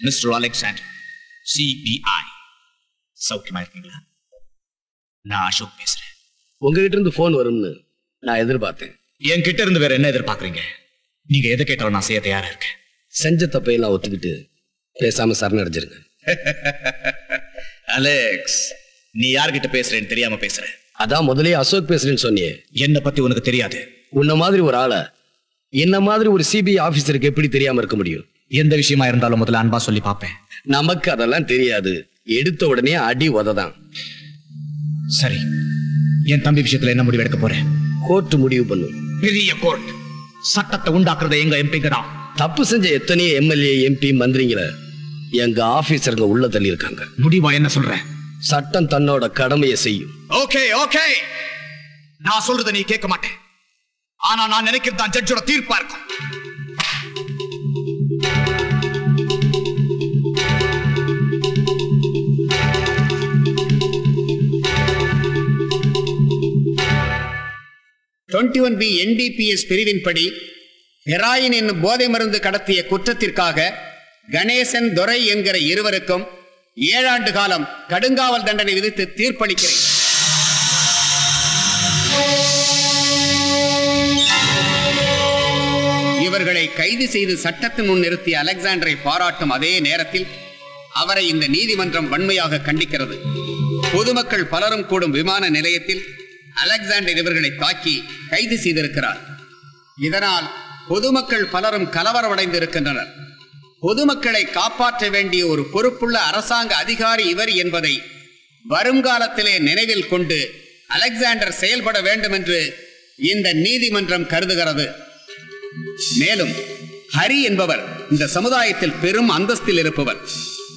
Mister Alexander, CBI. சௌக்கியமா இருக்கீங்களா? நான் அசோக் பேசுறேன். உங்ககிட்ட இருந்து போன் வரும்னு நான் எதிர்பார்த்தேன். என் கிட்ட இருந்து வேற என்ன எதிர்பார்க்கறீங்க? நீங்க எதை கேட்டாலும் நான் செய்ய தயாரா இருக்கேன். செஞ்ச தப்பையெல்லாம் ஒத்துக்கிட்டு பேசாம சரணடைஞ்சிருங்க. அலெக்ஸ், நீ யார்கிட்ட பேசுறேன்னு தெரியாம பேசுற. அதான் முதலே அசோக் பேசுறேன்னு சொன்னியே. என்ன பத்தி உனக்கு தெரியாது. உன்ன மாதிரி ஒரு ஆளை என்ன மாதிரி ஒரு CBI ஆபீசருக்கு எப்படி தெரியாம இருக்க முடியும்? எந்த விஷயமா இருந்தாலும் முதல்ல அன்பா சொல்லி பார்ப்பேன். நமக்கு அதெல்லாம் தெரியாது. எடுத்த உடனே அடி உததான். சரி, என் தம்பி விஷயத்துல என்ன முடிவு எடுக்க போறேன்? கோர்ட் முடிவு பண்ணும். பெரிய கோர்ட். சட்டத்தை உண்டாக்குறத எங்க எம்பிங்க தான். தப்பு செஞ்ச எத்தனையோ MLA, MP, மந்திரிங்களை எங்க ஆபீசருங்க உள்ள தள்ளி இருக்காங்க. முடிவா என்ன சொல்ற? சட்டம் தன்னோட கடமையை செய்யும். ஓகே ஓகே, நான் சொல்றத நீ கேட்க மாட்டேன். ஆனா நான் நினைக்கிறது தான் ஜட்ஜோட தீர்ப்பா இருக்கும். NDPS பிரிவின்படி ஹெராயின் என்னும் போதை மருந்து கடத்திய குற்றத்திற்காக கணேசன், துரை என்கிற இருவருக்கும் 7 ஆண்டு காலம் கடுங்காவல் தண்டனை விதித்து தீர்ப்பளிக்கிறேன். இவர்களை கைது செய்து சட்டத்தின் முன் நிறுத்திய அலெக்சாண்டரை பாராட்டும் அதே நேரத்தில் அவரை இந்த நீதிமன்றம் வன்மையாக கண்டிக்கிறது. பொதுமக்கள் பலரும் கூடும் விமான நிலையத்தில் அலெக்சாண்டர் இவர்களை தாக்கி கைது செய்திருக்கிறார். இதனால் பொதுமக்கள் பலரும் கலவரமடைந்து இருக்கின்றனர். பொதுமக்களை காப்பாற்ற வேண்டிய ஒரு பொறுப்புள்ள அரசாங்க அதிகாரி இவர் என்பதை வருங்காலத்திலே நினைவில் கொண்டு அலெக்சாண்டர் செயல்பட வேண்டும் என்று இந்த நீதிமன்றம் கருதுகிறது. மேலும் ஹரி என்பவர் இந்த சமுதாயத்தில் பெரும் அந்தஸ்தில் இருப்பவர்.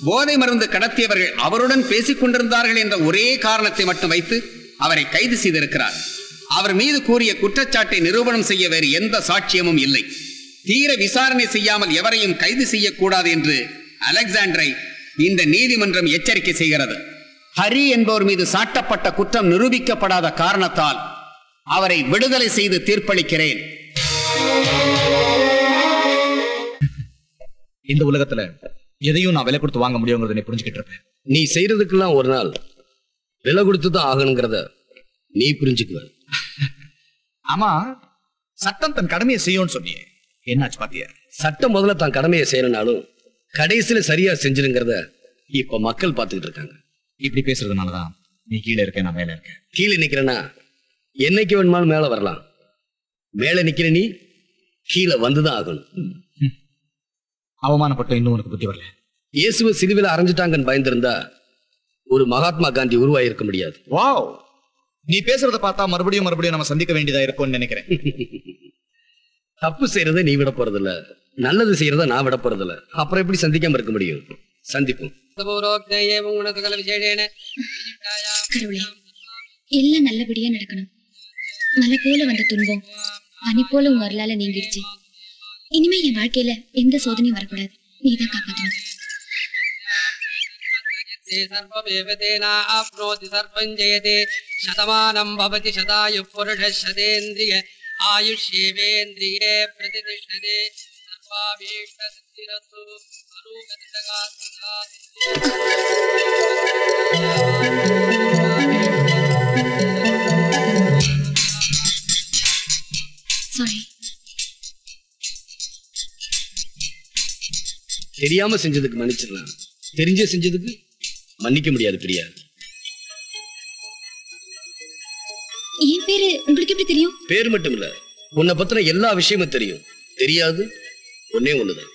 போதை மருந்து கடத்தியவர்கள் அவருடன் பேசிக் கொண்டிருந்தார்கள் என்ற ஒரே காரணத்தை மட்டும் வைத்து அவரை கைது செய்திருக்கிறார். அவர் மீது கூறிய குற்றச்சாட்டை நிரூபணம் செய்ய வேறு எந்த சாட்சியமும் இல்லை. தீர விசாரணை செய்யாமல் எவரையும் கைது செய்யக்கூடாது என்று அலெக்சாண்டரை இந்த நீதிமன்றம் எச்சரிக்கை செய்கிறது. ஹரி என்பவர் மீது சாட்டப்பட்ட குற்றம் நிரூபிக்கப்படாத காரணத்தால் அவரை விடுதலை செய்து தீர்ப்பளிக்கிறேன். இந்த உலகத்துல எதையும் நான் விலை கொடுத்து வாங்க முடியுங்கிறத நீ புரிஞ்சுக்கிட்டு இருப்பேன். நீ செய்யறதுக்கெல்லாம் ஒரு நாள் விலை கொடுத்துதான் ஆகணுங்கிறத நீ புரிஞ்சுக்குவ. ஆமா, சட்டம் தன் கடமையை செய்யும்னு சொன்னியே, என்னாச்சு பாத்தியா? சட்டம் முதல்ல தான் கடமையை செய்யறனாலும் கடைசியில சரியா செஞ்சிருங்கிறத இப்ப மக்கள் பார்த்துக்கிட்டு இருக்காங்க. இப்படி பேசுறதுனாலதான் நீ கீழே இருக்க, நான் மேல இருக்கேன். கீழே நிக்கிறனா என்னைக்கு வேணுமாலும் மேல வரலாம். மேல நிக்கிற நீ கீழே வந்துதான் ஆகணும். அவமானப்பட்ட இன்னும் உனக்கு புத்தி வரல. இயேசுவை சிலுவையில அரைஞ்சிட்டாங்கன்னு பயந்திருந்தா ஒரு மகாத்மா காந்தி உருவாயிருக்க முடியாது. வாவ், நீ பேசுறத பார்த்தா மறுபடியும் நம்ம சந்திக்க வேண்டியதா இருக்கும்னு நினைக்கிறேன். தப்பு செய்யறதை நீ விட போறதில்ல, நல்லது செய்யறத நான் விட போறதில்ல. அப்புறம் எப்படி சந்திக்காம இருக்க முடியும்? சந்திப்போம். எல்லாம் நல்லபடியா நடக்கணும். மலை போல வந்த துன்பம் பனி போல உங்க அருளால நீங்கிடுச்சு. இனிமே என் வாழ்க்கையில எந்த சோதனையும் வரக்கூடாது. நீதான் காப்பாற்றணும். शतमानं भवति शतायुः पुरुषः शतेन्द्रिय आयुष्येवेन्द्रिये प्रतिष्ठते सर्वाभीष्टसिद्धिरस्तु தெரியாம செஞ்சதுக்கு மன்னிச்சிடலாம், தெரிஞ்சே செஞ்சதுக்கு மன்னிக்க முடியாது பிரியா. என் பேரு உங்களுக்கு எப்படி தெரியும்? பேர் மட்டும் இல்ல, உன்னை பத்தின எல்லா விஷயமும் தெரியும். தெரியாது ஒன்னே ஒண்ணுதான்,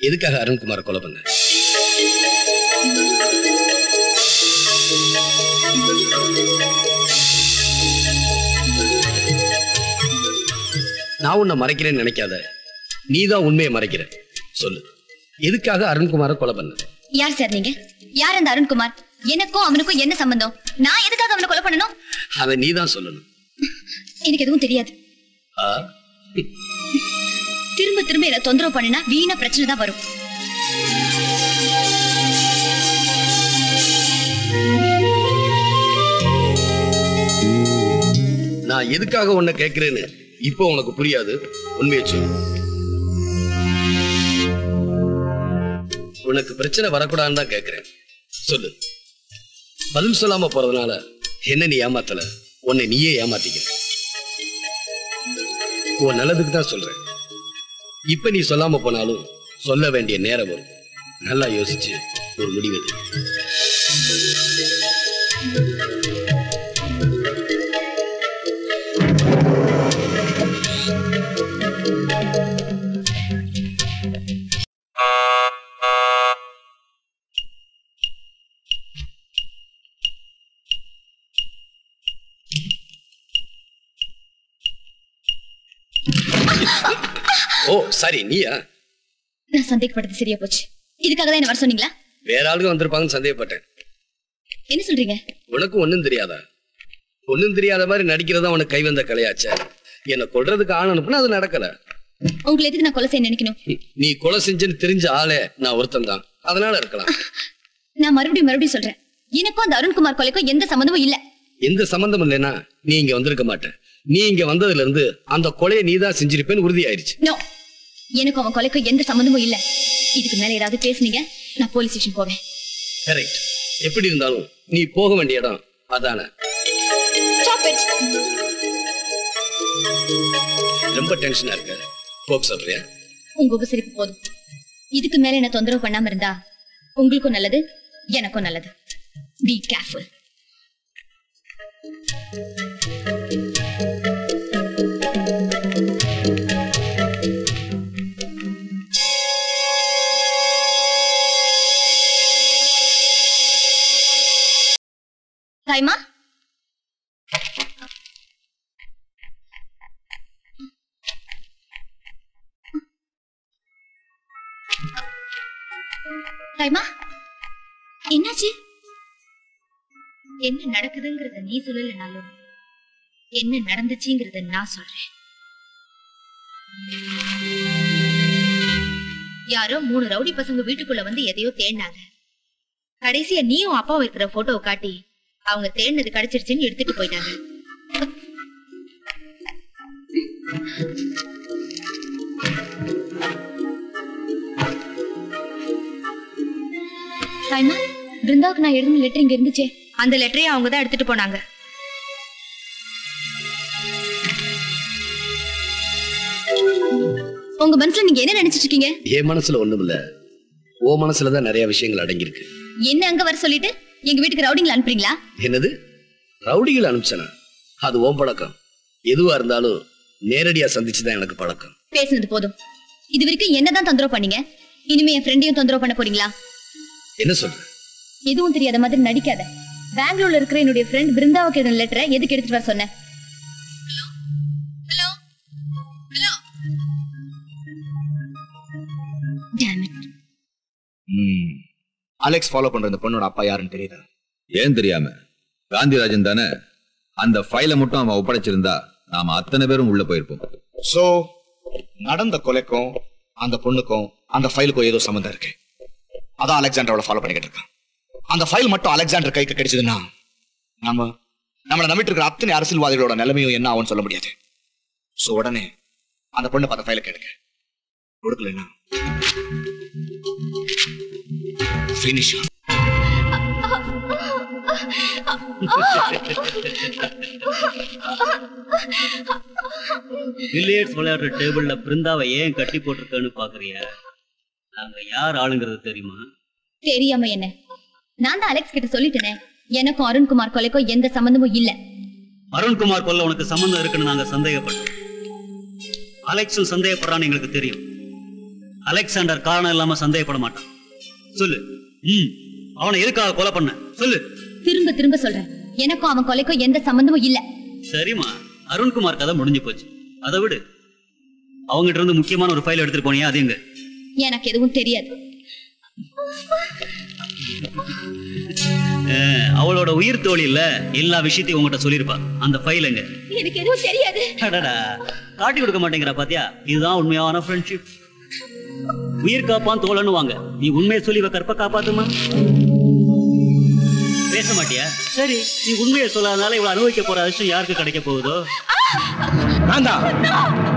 எதுக்காக அருண்குமாரை கொலை பண்ண? நான் உன்னை மறைக்கிறேன்னு நினைக்காத, நீதான் உண்மையை மறைக்கிற. சொல்லு, எதுக்காக அருண்குமாரை கொலை பண்ண? யார் சார் நீங்க? யார் அந்த அருண்குமார்? எனக்கும் அவனுக்கும் என்ன சம்பந்தம்? நான் எதுக்காக அவனை கொலை பண்ணணும்? அதை நீதான் சொல்லணும். எனக்கு எதுவும் தெரியாது. திரும்ப திரும்ப என்ன தொந்தரவு பண்ணினா வீணா பிரச்சனை தான் வரும். நான் எதுக்காக உன்னை கேட்கிறேன்னு இப்போ உனக்கு புரியாது. உண்மையை சொல்லு. உனக்கு பிரச்சனை வரக்கூடாதுன்னு தான் கேட்கிறேன். சொல்லு. பதில் சொல்லாம போறதுனால என்ன நீ ஏமாத்தல, உன்னை நீயே ஏமாத்திக்க. உன் நல்லதுக்கு தான் சொல்றேன். இப்ப நீ சொல்லாம போனாலும் சொல்ல வேண்டிய நேரம் வரும். நல்லா யோசிச்சு ஒரு முடிவு எடு. ஓ சரி, நீயா? நான் சந்தேகப்பட்டது சரியா போச்சு. இதுக்காக தான் என்ன வர சொன்னீங்களா? வேற ஆளுங்க வந்திருப்பாங்கன்னு சந்தேகப்பட்டேன். என்ன சொல்றீங்க? உனக்கு ஒண்ணும் தெரியாதா? ஒண்ணும் தெரியாத மாதிரி நடிக்கிறதா உனக்கு கை வந்த கலையாச்சே. என்ன கொல்றதுக்கு ஆள் அனுப்புனா அது நடக்கல. உங்களை எதுக்கு நான் கொலை செய்ய நினைக்கணும்? நீ கொலை செஞ்சுன்னு தெரிஞ்ச ஆளே நான் ஒருத்தன் தான், அதனால இருக்கலாம். நான் மறுபடியும் சொல்றேன், எனக்கும் அந்த அருண்குமார் கொலைக்கும் எந்த சம்பந்தமும் இல்ல. எந்த சம்பந்தம் இல்லைன்னா நீ இங்க வந்திருக்க மாட்டேன். நீ இங்க வந்ததுல இருந்து அந்த கொலையை நீதான் செஞ்சிருப்பேன்னு உறுதி ஆயிடுச்சு. நோ, எனக்கும் அவன் கொலைக்கும் எந்த சம்பந்தமும் இல்ல. இதுக்கு மேல ஏதாவது பேசுனீங்க நான் போலீஸ் ஸ்டேஷன் போவேன். கரெக்ட். எப்படி இருந்தாலும் நீ போக வேண்டிய இடம் அதானே. ரொம்ப டென்ஷனா இருக்க, போக சொல்றியா? உங்க உபசரிப்பு போதும். இதுக்கு மேல என்ன தொந்தரவு பண்ணாம இருந்தா உங்களுக்கும் நல்லது, எனக்கும் நல்லது. Be careful. தாய்மா, தாய்மா என்னாச்சு? என்ன நடக்குதுங்கிறத நீ சொல்லலனாலும் என்ன நடந்துச்சுங்கிறத நான் சொல்றேன். யாரோ 3 ரவுடி பசங்க வீட்டுக்குள்ள வந்து எதையோ தேடினாங்க. கடைசியா நீயும் அப்பாவும் இருக்கிற போட்டோவை காட்டி அவங்க தேடினது கிடைச்சிருச்சுன்னு எடுத்துட்டு போயிட்டாங்க. தாய்மா, பிருந்தாவுக்கு நான் எழுதின லெட்டர் இங்க இருந்துச்சே, அந்த லெட்டரையும் அவங்க தான் எடுத்துட்டு போனாங்க. உங்க மனசுல நீங்க என்ன நினைச்சிட்டு இருக்கீங்க? என் மனசுல ஒண்ணும் இல்ல, ஓ மனசுலதான் நிறைய விஷயங்கள் அடங்கியிருக்கு. என்ன அங்க வர சொல்லிட்டு எங்க வீட்டுக்கு ரவுடிங்களை அனுப்புறீங்களா? என்னது ரவுடிகள் அனுப்பிச்சனா? அது ஓம் பழக்கம். எதுவா இருந்தாலும் நேரடியா சந்திச்சுதான் எனக்கு பழக்கம். பேசுனது போதும். இது வரைக்கும் என்னதான் தொந்தரவு பண்ணீங்க, இனிமே என் ஃப்ரெண்டையும் தொந்தரவு பண்ண போறீங்களா? என்ன சொல்ற? எதுவும் தெரியாத மாதிரி நடிக்காத. பெங்களூர்ல இருக்கிற என்னுடைய ஃப்ரெண்ட் பிருந்தாவுக்கு எழுதின லெட்டரை எதுக்கு எடுத்துட்டு வர சொன்ன? அலெக்ஸ் ஃபாலோ பண்ற இந்த பொண்ணோட அப்பா யாருன்னு தெரியுதா? ஏன் தெரியாம? காந்திராஜன் தானே. அந்த ஃபைலை மட்டும் அவன் ஒப்படைச்சிருந்தா நாம அத்தனை பேரும் உள்ள போயிருப்போம். சோ நடந்த கொலைக்கும் அந்த பொண்ணுக்கும் அந்த ஃபைலுக்கும் ஏதோ சம்பந்தம் இருக்கு. அதான் அலெக்சாண்டரோட ஃபாலோ பண்ணிக்கிட்டு இருக்கான். அந்த ஃபைல் மட்டும் அலெக்சாண்டர் கைக்கு கிடைச்சதுன்னா நம்மளை நம்பிட்டு இருக்கிற அத்தனை அரசியல்வாதிகளோட நிலைமையும் என்ன ஆகும்னு சொல்ல முடியாது. சோ உடனே அந்த பொண்ணு பார்த்த ஃபைலை கேளுங்க. கொடுக்கலன்னா finish. பில்லியர்ட்ஸ் விளையாடுற டேபிள்ல பிருந்தாவை ஏன் கட்டி போட்டிருக்கேன்னு பாக்குறியா? நாங்க யார் ஆளுங்கிறது தெரியுமா? தெரியாம என்ன? நான் தான் அலெக்ஸ் கிட்ட சொல்லிட்டேனே, எனக்கும் அருண்குமார் கொலைக்கும் எந்த சம்பந்தமும் இல்ல. அருண்குமார் கொல்ல உனக்கு சம்பந்தம் இருக்குன்னு நாங்க சந்தேகப்பட்டோம். அலெக்ஸும் சந்தேகப்படுறான்னு எங்களுக்கு தெரியும். அலெக்சாண்டர் காரணம் இல்லாம சந்தேகப்பட மாட்டான். சொல்லு, அவனை எதுக்காக கொலை பண்ண சொல்லு. திரும்ப திரும்ப சொல்றேன், எனக்கும் அவன் கொலைக்கும் எந்த சம்பந்தமும் இல்ல. சரிமா, அருண்குமார் கதை முடிஞ்சு போச்சு, அதை விடு. அவங்ககிட்ட இருந்து முக்கியமான ஒரு ஃபைல் எடுத்துட்டு போனியா? அது எங்க? எனக்கு எதுவும் தெரியாது. அவளோட உயிர் தோழி இல்ல, எல்லா விஷயத்தையும் உங்ககிட்ட சொல்லிருப்பா. அந்த ஃபைல் எங்க? எனக்கு எதுவும் தெரியாது. காட்டி கொடுக்க மாட்டேங்கிற பாத்தியா? இதுதான் உண்மையான ஃப்ரெண்ட்ஷிப். உயிர் காப்பான் தோழன்னு வாங்க. நீ உண்மையை சொல்லி கற்ப காப்பாத்துமா? பேச மாட்டியா? சரி, நீ உண்மையை சொல்லாதனால இவ்வளவு அனுபவிக்க போற அதிர்ஷ்டம் யாருக்கு கிடைக்க போகுதோ? நான் தான்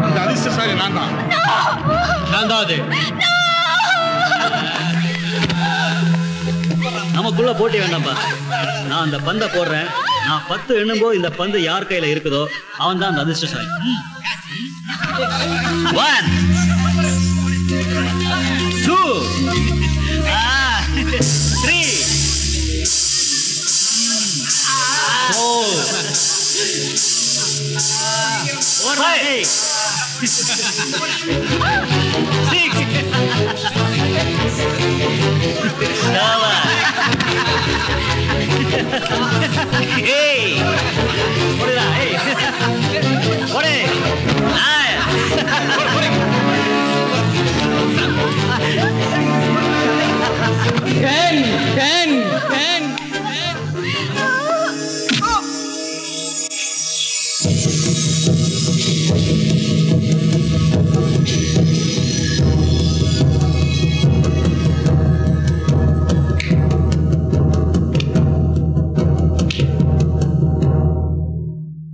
இந்த அதிர்ஷ்டசாலி. நான் தான் அது. நமக்குள்ள போட்டி வேண்டாம்ப்பா. நான் அந்த பந்தை போடுறேன். நான் 10 எண்ணும்போது இந்த பந்து யார் கையில இருக்குதோ அவன் தான் அந்த அதிர்ஷ்டசாலி. 1 2 3 4 5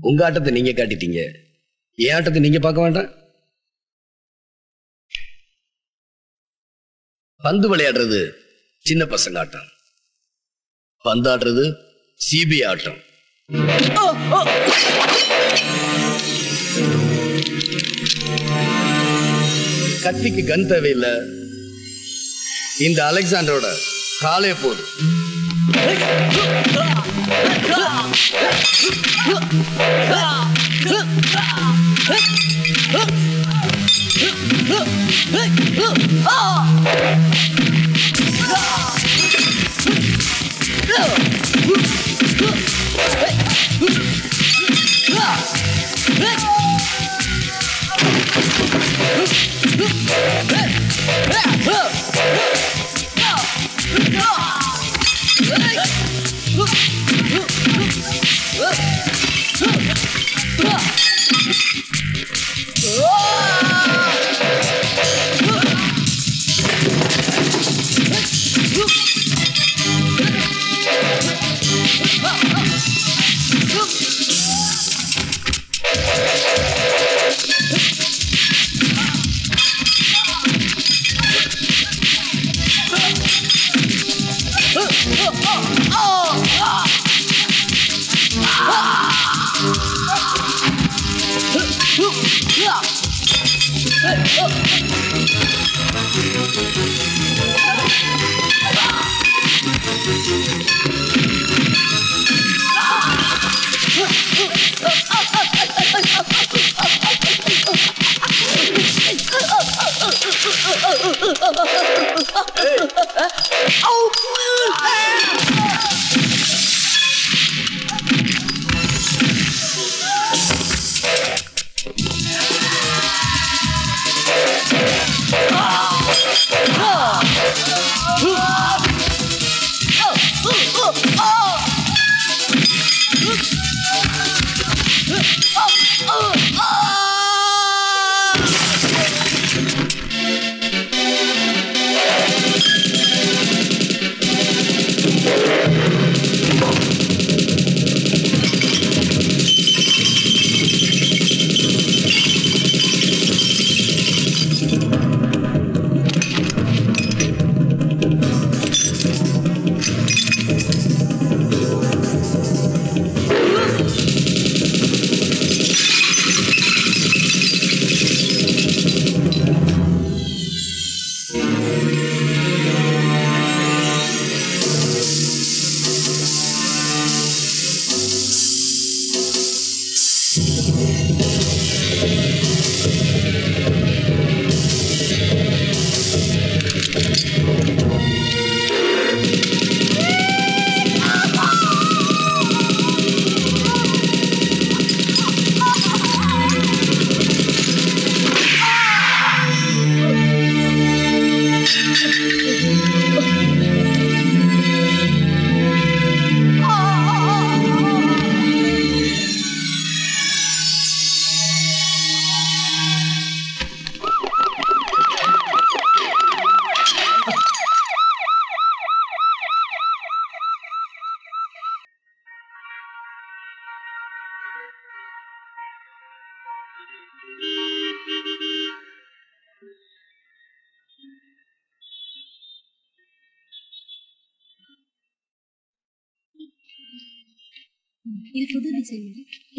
உங்க ஆட்டத்தை நீங்க காட்டிட்டீங்க, என் ஆட்டத்தை நீங்க பார்க்க வேண்டாம். பந்து விளையாடுறது சின்ன பசங்க ஆட்டம், பந்தாடுறது சிபி ஆட்டம். கத்திக்கு கன் தேவையில்லை, இந்த அலெக்சாண்டரோட காலே போதும்.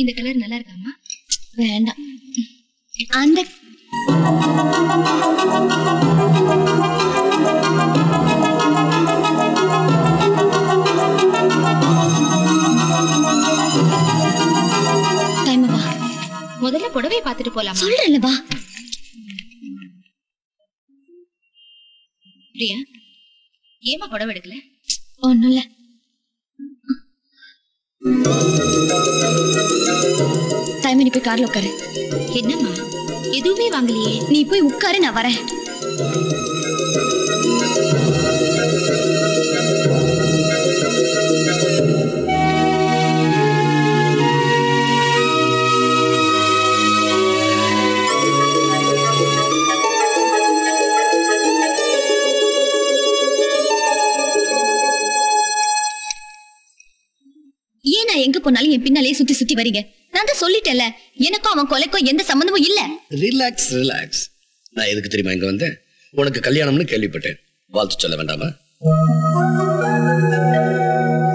இந்த கலர் நல்லா இருக்காமா? வேண்டாம். அந்த முதல்ல புடவை பார்த்துட்டு போலாம். சொல்றேன்ல வா. பிரியா, ஏமா புடவை எடுக்கல? ஒண்ணும் இல்ல. டைம் போய் கார்ல உட்காரு. என்னம்மா எதுவுமே வாங்கலையே? நீ போய் உட்காரு, நான் வரேன். ஏன் நான் எங்க போனாலும் என் பின்னாலே சுத்தி சுத்தி வரீங்க? நான் தான் சொல்லிட்டேன்ல, எனக்கும் அவன் கொலைக்கும் எந்த சம்பந்தமும் இல்ல. Relax relax. நான் எதுக்கு தெரியுமா இங்க வந்தேன்? உனக்கு கல்யாணம்னு கேள்விப்பட்டேன். வாழ்த்து சொல்ல வேண்டாமா?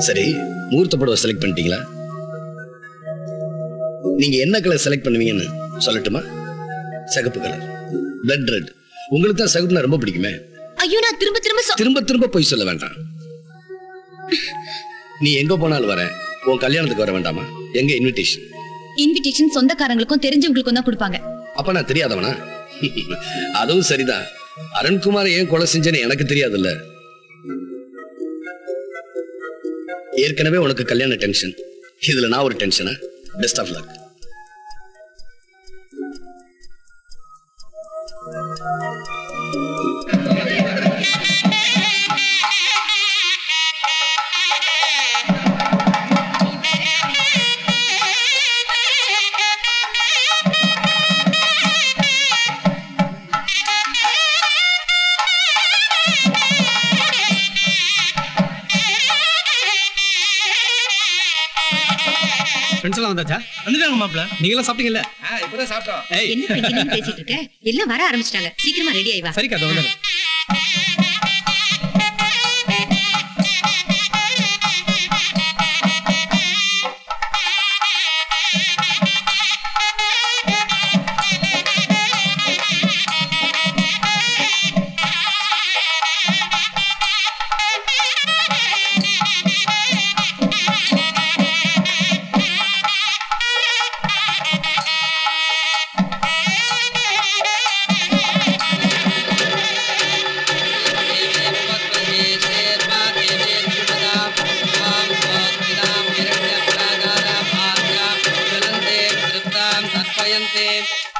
சரி, முகூர்த்த புடவை செலக்ட் பண்ணிட்டீங்களா? நீங்க என்ன கலர் செலக்ட் பண்ணுவீங்கன்னு சொல்லட்டுமா? சிகப்பு கலர், பிளட் ரெட். உங்களுக்கு தான் சிகப்புனா ரொம்ப பிடிக்குமே. ஐயோ, நான் திரும்ப திரும்ப திரும்ப போய் சொல்ல வேண்டாம். நீ எங்க போனாலும் வரேன். உன் கல்யாணத்துக்கு வர வேண்டாமா? எங்க இன்விடேஷன்? இன்விடேஷன் சொந்தக்காரங்களுக்கும் தெரிஞ்சவங்களுக்கும் தான் கொடுப்பாங்க. அப்ப நான் தெரியாதவனா? அதுவும் சரிதான். அருண்குமார் ஏன் கொலை செஞ்சேன்னு எனக்கு தெரியாதுல்ல. ஏற்கனவே உனக்கு கல்யாண டென்ஷன், இதுல நான் ஒரு டென்ஷனா? Best of luck. வந்தாச்சா? வந்துட்டாங்க மாப்ள. நீங்க எல்லாம் சாப்பிட்டீங்கல்ல? இப்பதான் சாப்பிட்டோம். என்ன பேசிட்டு இருக்க? எல்லாம் வர ஆரம்பிச்சிட்டாங்க. சீக்கிரமா ரெடி ஆயிவா. சரிக்கா, அதோ வந்துடுறேன்.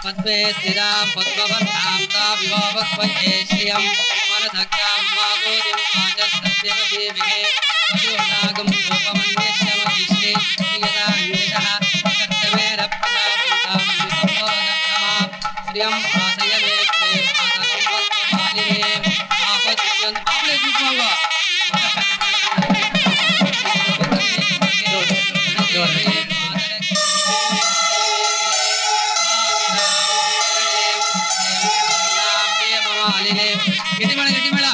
पद्मे स्थिरां पद्मवर्णां ताविवावस्वयेश्रियं मनसक्तां मागोदिं आजस्तस्यमदेविगे अशोनागं रूपमन्येष्यमविश्रे नियतान्येषः कर्तमेन प्रजापन्तां विसम्भोगर्थमां श्रियं आसयमे प्रे आसनवत्मालिने आपद्यन् आपले दीपावा गट्टी मेला